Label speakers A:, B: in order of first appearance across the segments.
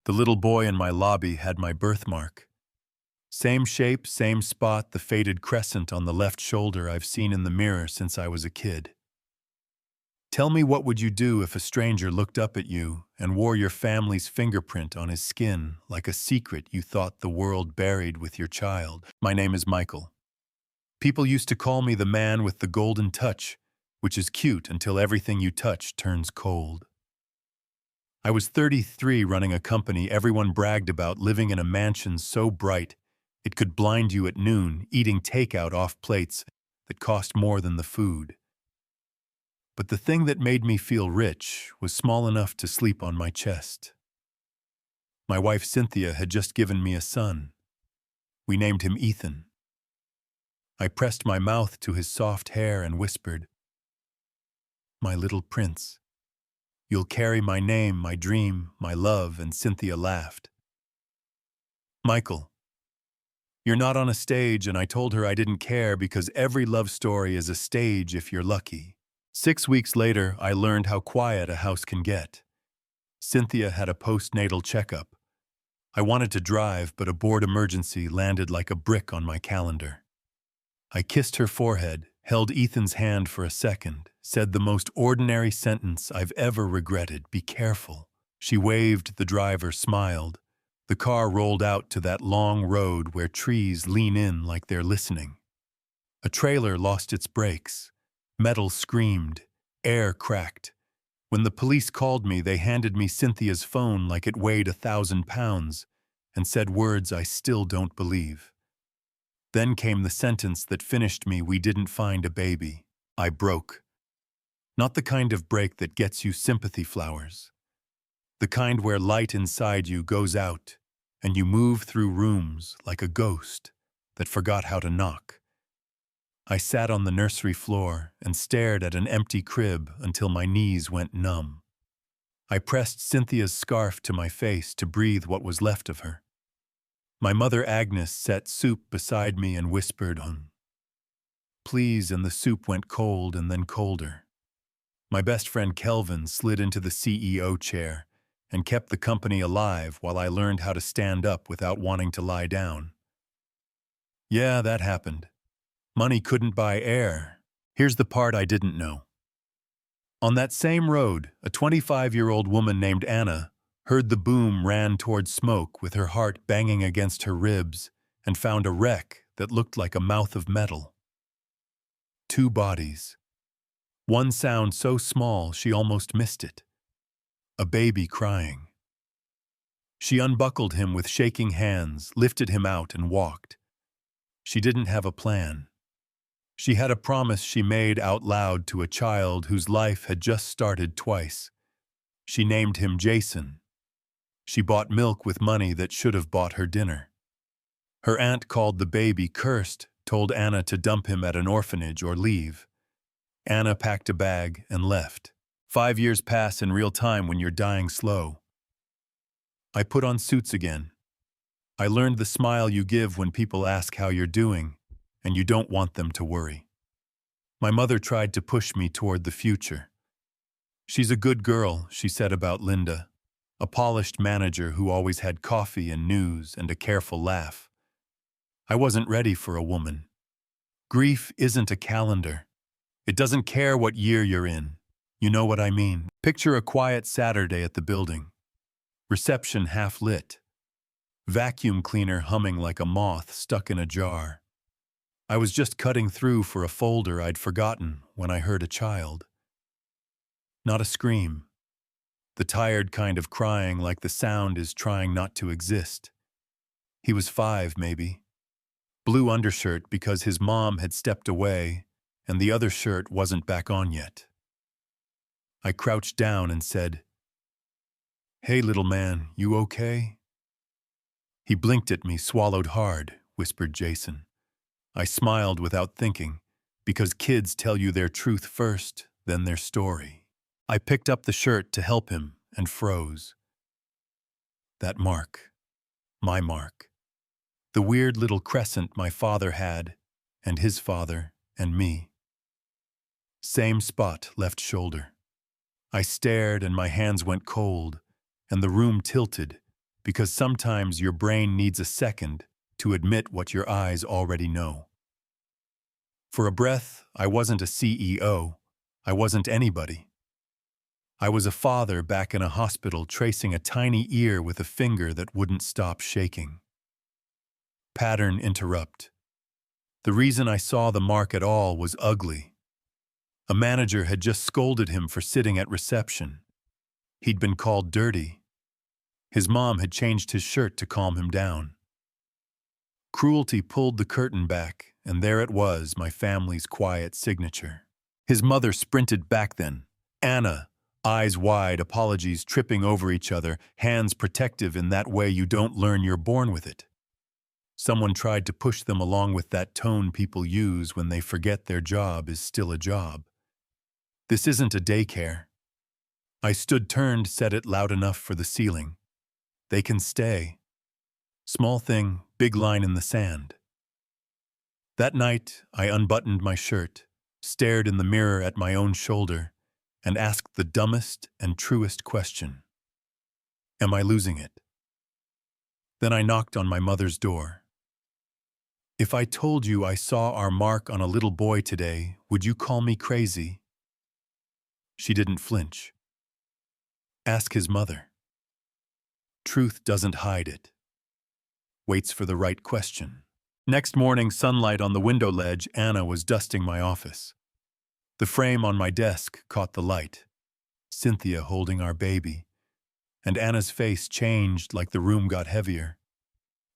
A: The little boy in my lobby had my birthmark. Same shape, same spot, the faded crescent on the left shoulder I've seen in the mirror since I was a kid. Tell me, what would you do if a stranger looked up at you and wore your family's fingerprint on his skin like a secret you thought the world buried with your child? My name is Michael. People used to call me the man with the golden touch, which is cute until everything you touch turns cold. I was 33 running a company everyone bragged about, living in a mansion so bright it could blind you at noon, eating takeout off plates that cost more than the food. But the thing that made me feel rich was small enough to sleep on my chest. My wife Cynthia had just given me a son. We named him Ethan. I pressed my mouth to his soft hair and whispered, "My little prince. You'll carry my name, my dream, my love," and Cynthia laughed. "Michael, you're not on a stage," and I told her I didn't care because every love story is a stage if you're lucky. 6 weeks later, I learned how quiet a house can get. Cynthia had a postnatal checkup. I wanted to drive, but a board emergency landed like a brick on my calendar. I kissed her forehead, held Ethan's hand for a second, said the most ordinary sentence I've ever regretted: "Be careful." She waved, the driver smiled. The car rolled out to that long road where trees lean in like they're listening. A trailer lost its brakes. Metal screamed. Air cracked. When the police called me, they handed me Cynthia's phone like it weighed 1,000 pounds and said words I still don't believe. Then came the sentence that finished me: "We didn't find a baby." I broke. Not the kind of break that gets you sympathy flowers. The kind where light inside you goes out and you move through rooms like a ghost that forgot how to knock. I sat on the nursery floor and stared at an empty crib until my knees went numb. I pressed Cynthia's scarf to my face to breathe what was left of her. My mother Agnes set soup beside me and whispered, "Please," and the soup went cold and then colder. My best friend Kelvin slid into the CEO chair and kept the company alive while I learned how to stand up without wanting to lie down. Yeah, that happened. Money couldn't buy air. Here's the part I didn't know. On that same road, a 25-year-old woman named Anna heard the boom, ran toward smoke with her heart banging against her ribs, and found a wreck that looked like a mouth of metal. 2 bodies. One sound so small she almost missed it. A baby crying. She unbuckled him with shaking hands, lifted him out, and walked. She didn't have a plan. She had a promise she made out loud to a child whose life had just started twice. She named him Jason. She bought milk with money that should have bought her dinner. Her aunt called the baby cursed, told Anna to dump him at an orphanage or leave. Anna packed a bag and left. 5 years pass in real time when you're dying slow. I put on suits again. I learned the smile you give when people ask how you're doing, and you don't want them to worry. My mother tried to push me toward the future. "She's a good girl," she said about Linda, a polished manager who always had coffee and news and a careful laugh. I wasn't ready for a woman. Grief isn't a calendar. It doesn't care what year you're in. You know what I mean. Picture a quiet Saturday at the building. Reception half lit. Vacuum cleaner humming like a moth stuck in a jar. I was just cutting through for a folder I'd forgotten when I heard a child. Not a scream. The tired kind of crying like the sound is trying not to exist. He was 5, maybe. Blue undershirt because his mom had stepped away and the other shirt wasn't back on yet. I crouched down and said, "Hey, little man, you okay?" He blinked at me, swallowed hard, whispered Jason. I smiled without thinking, because kids tell you their truth first, then their story. I picked up the shirt to help him and froze. That mark. My mark. The weird little crescent my father had, and his father, and me. Same spot, left shoulder. I stared and my hands went cold, and the room tilted, because sometimes your brain needs a second to admit what your eyes already know. For a breath, I wasn't a CEO. I wasn't anybody. I was a father back in a hospital tracing a tiny ear with a finger that wouldn't stop shaking. Pattern interrupt. The reason I saw the mark at all was ugly. A manager had just scolded him for sitting at reception. He'd been called dirty. His mom had changed his shirt to calm him down. Cruelty pulled the curtain back, and there it was, my family's quiet signature. His mother sprinted back then. Anna, eyes wide, apologies tripping over each other, hands protective in that way you don't learn you're born with it. Someone tried to push them along with that tone people use when they forget their job is still a job. This isn't a daycare. I stood turned, said it loud enough for the ceiling. They can stay. Small thing, big line in the sand. That night, I unbuttoned my shirt, stared in the mirror at my own shoulder, and asked the dumbest and truest question. Am I losing it? Then I knocked on my mother's door. If I told you I saw our mark on a little boy today, would you call me crazy? She didn't flinch. Ask his mother. Truth doesn't hide it. Waits for the right question. Next morning, sunlight on the window ledge, Anna was dusting my office. The frame on my desk caught the light. Cynthia holding our baby. And Anna's face changed like the room got heavier.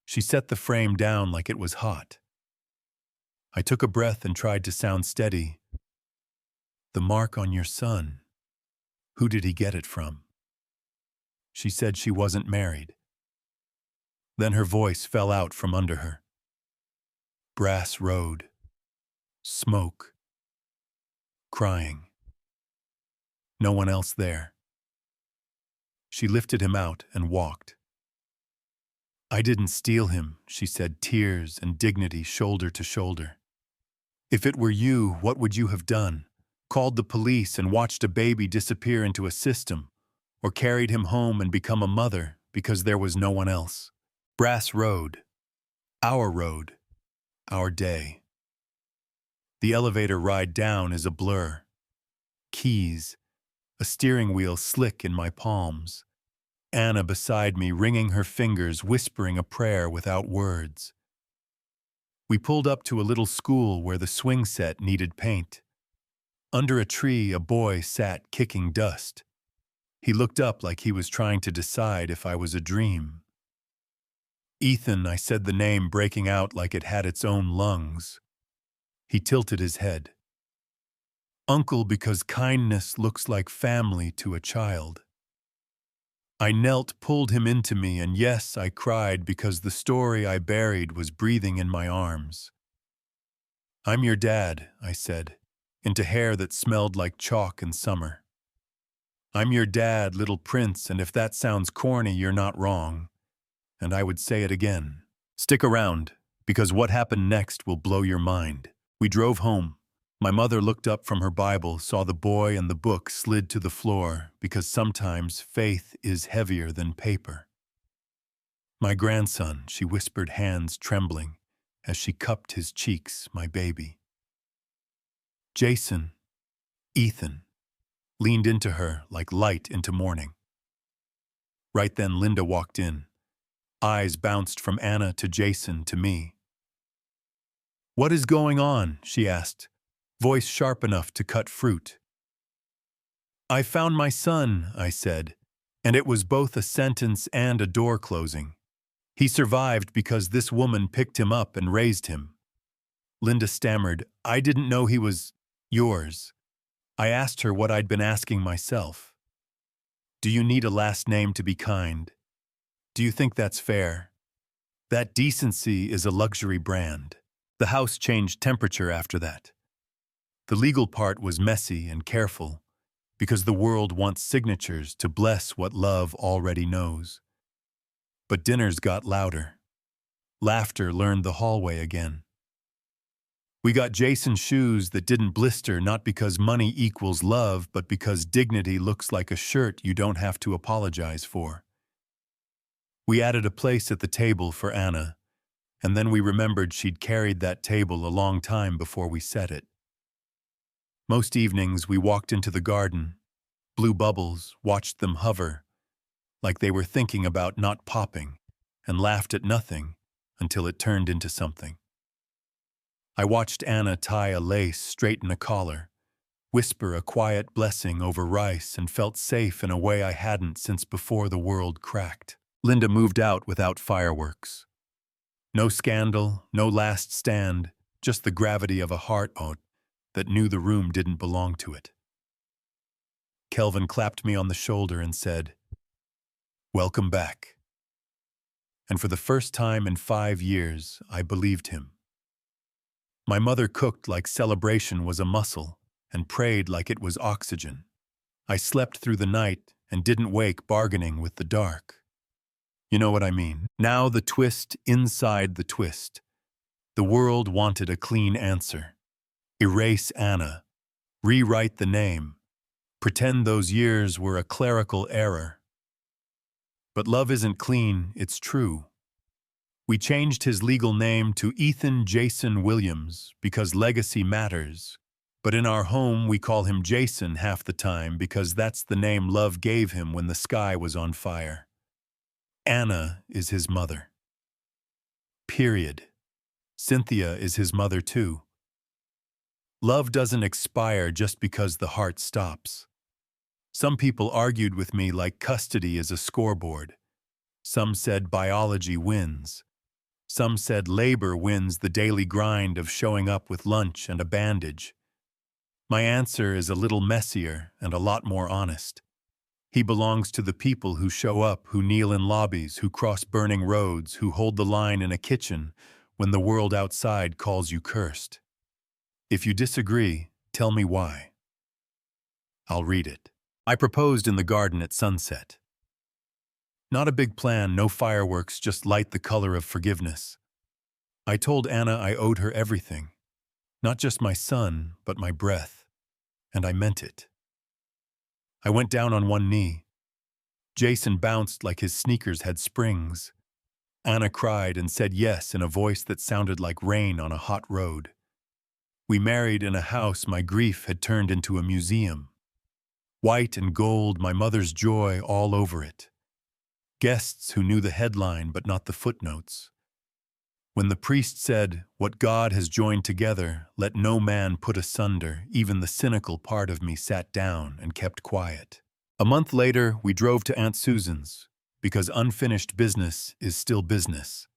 A: She set the frame down like it was hot. I took a breath and tried to sound steady. The mark on your son. Who did he get it from? She said she wasn't married. Then her voice fell out from under her. Brass road. Smoke. Crying. No one else there. She lifted him out and walked. I didn't steal him, she said, tears and dignity shoulder to shoulder. If it were you, what would you have done? Called the police and watched a baby disappear into a system, or carried him home and become a mother because there was no one else? Brass road. Our day. The elevator ride down is a blur. Keys. A steering wheel slick in my palms. Anna beside me, wringing her fingers, whispering a prayer without words. We pulled up to a little school where the swing set needed paint. Under a tree, a boy sat kicking dust. He looked up like he was trying to decide if I was a dream. Ethan, I said the name breaking out like it had its own lungs. He tilted his head. Uncle, because kindness looks like family to a child. I knelt, pulled him into me, and yes, I cried because the story I buried was breathing in my arms. I'm your dad, I said, into hair that smelled like chalk in summer. I'm your dad, little prince, and if that sounds corny, you're not wrong. And I would say it again. Stick around, because what happened next will blow your mind. We drove home. My mother looked up from her Bible, saw the boy and the book slid to the floor, because sometimes faith is heavier than paper. My grandson, she whispered, hands trembling, as she cupped his cheeks, my baby. Jason, Ethan, leaned into her like light into morning. Right then Linda walked in. Eyes bounced from Anna to Jason to me. What is going on? She asked, voice sharp enough to cut fruit. I found my son, I said, and it was both a sentence and a door closing. He survived because this woman picked him up and raised him. Linda stammered, I didn't know he was yours. I asked her what I'd been asking myself. Do you need a last name to be kind? Do you think that's fair? That decency is a luxury brand. The house changed temperature after that. The legal part was messy and careful, because the world wants signatures to bless what love already knows. But dinners got louder. Laughter learned the hallway again. We got Jason shoes that didn't blister, not because money equals love, but because dignity looks like a shirt you don't have to apologize for. We added a place at the table for Anna, and then we remembered she'd carried that table a long time before we set it. Most evenings we walked into the garden, blew bubbles, watched them hover, like they were thinking about not popping, and laughed at nothing until it turned into something. I watched Anna tie a lace, straighten a collar, whisper a quiet blessing over rice, and felt safe in a way I hadn't since before the world cracked. Linda moved out without fireworks. No scandal, no last stand, just the gravity of a heart that knew the room didn't belong to it. Kelvin clapped me on the shoulder and said, "Welcome back." And for the first time in 5 years, I believed him. My mother cooked like celebration was a muscle and prayed like it was oxygen. I slept through the night and didn't wake bargaining with the dark. You know what I mean? Now the twist inside the twist. The world wanted a clean answer. Erase Anna. Rewrite the name. Pretend those years were a clerical error. But love isn't clean, it's true. We changed his legal name to Ethan Jason Williams because legacy matters. But in our home, we call him Jason half the time because that's the name love gave him when the sky was on fire. Anna is his mother. Period. Cynthia is his mother too. Love doesn't expire just because the heart stops. Some people argued with me like custody is a scoreboard. Some said biology wins. Some said labor wins the daily grind of showing up with lunch and a bandage. My answer is a little messier and a lot more honest. He belongs to the people who show up, who kneel in lobbies, who cross burning roads, who hold the line in a kitchen when the world outside calls you cursed. If you disagree, tell me why. I'll read it. I proposed in the garden at sunset. Not a big plan, no fireworks, just light the color of forgiveness. I told Anna I owed her everything. Not just my son, but my breath. And I meant it. I went down on one knee. Jason bounced like his sneakers had springs. Anna cried and said yes in a voice that sounded like rain on a hot road. We married in a house my grief had turned into a museum. White and gold, my mother's joy all over it. Guests who knew the headline but not the footnotes. When the priest said, "What God has joined together, let no man put asunder," even the cynical part of me sat down and kept quiet. A month later, we drove to Aunt Susan's, because unfinished business is still business.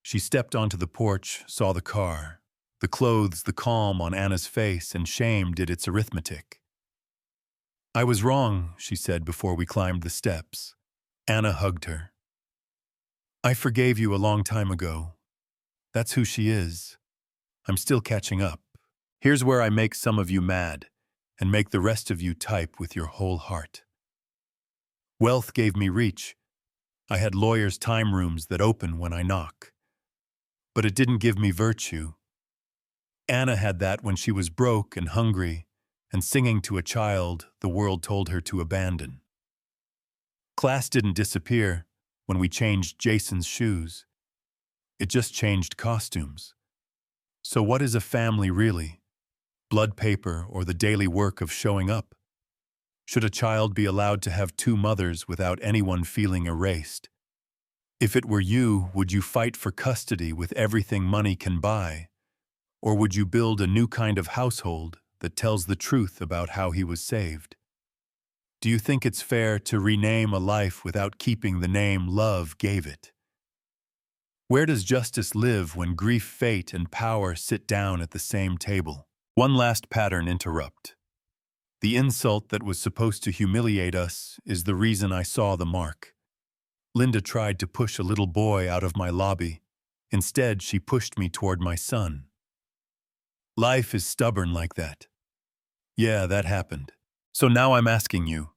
A: She stepped onto the porch, saw the car, the clothes, the calm on Anna's face, and shame did its arithmetic. "I was wrong," she said before we climbed the steps. Anna hugged her. "I forgave you a long time ago. That's who she is. I'm still catching up. Here's where I make some of you mad and make the rest of you type with your whole heart. Wealth gave me reach. I had lawyers' time rooms that open when I knock. But it didn't give me virtue. Anna had that when she was broke and hungry and singing to a child the world told her to abandon. Class didn't disappear when we changed Jason's shoes. It just changed costumes. So what is a family really? Blood paper or the daily work of showing up? Should a child be allowed to have 2 mothers without anyone feeling erased? If it were you, would you fight for custody with everything money can buy? Or would you build a new kind of household that tells the truth about how he was saved? Do you think it's fair to rename a life without keeping the name love gave it? Where does justice live when grief, fate, and power sit down at the same table? One last pattern interrupt. The insult that was supposed to humiliate us is the reason I saw the mark. Linda tried to push a little boy out of my lobby. Instead, she pushed me toward my son. Life is stubborn like that. Yeah, that happened. So now I'm asking you,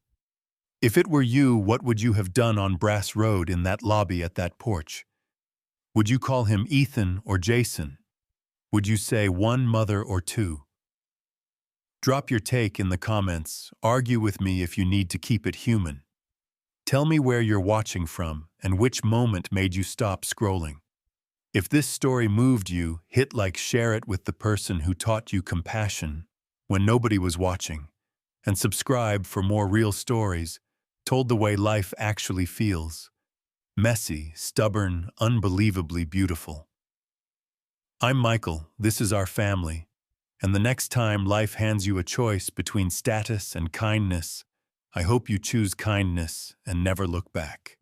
A: if it were you, what would you have done on Brass Road in that lobby at that porch? Would you call him Ethan or Jason? Would you say one mother or 2? Drop your take in the comments. Argue with me if you need to keep it human. Tell me where you're watching from and which moment made you stop scrolling. If this story moved you, hit like, share it with the person who taught you compassion when nobody was watching, and subscribe for more real stories told the way life actually feels. Messy, stubborn, unbelievably beautiful. I'm Michael, this is our family, and the next time life hands you a choice between status and kindness, I hope you choose kindness and never look back.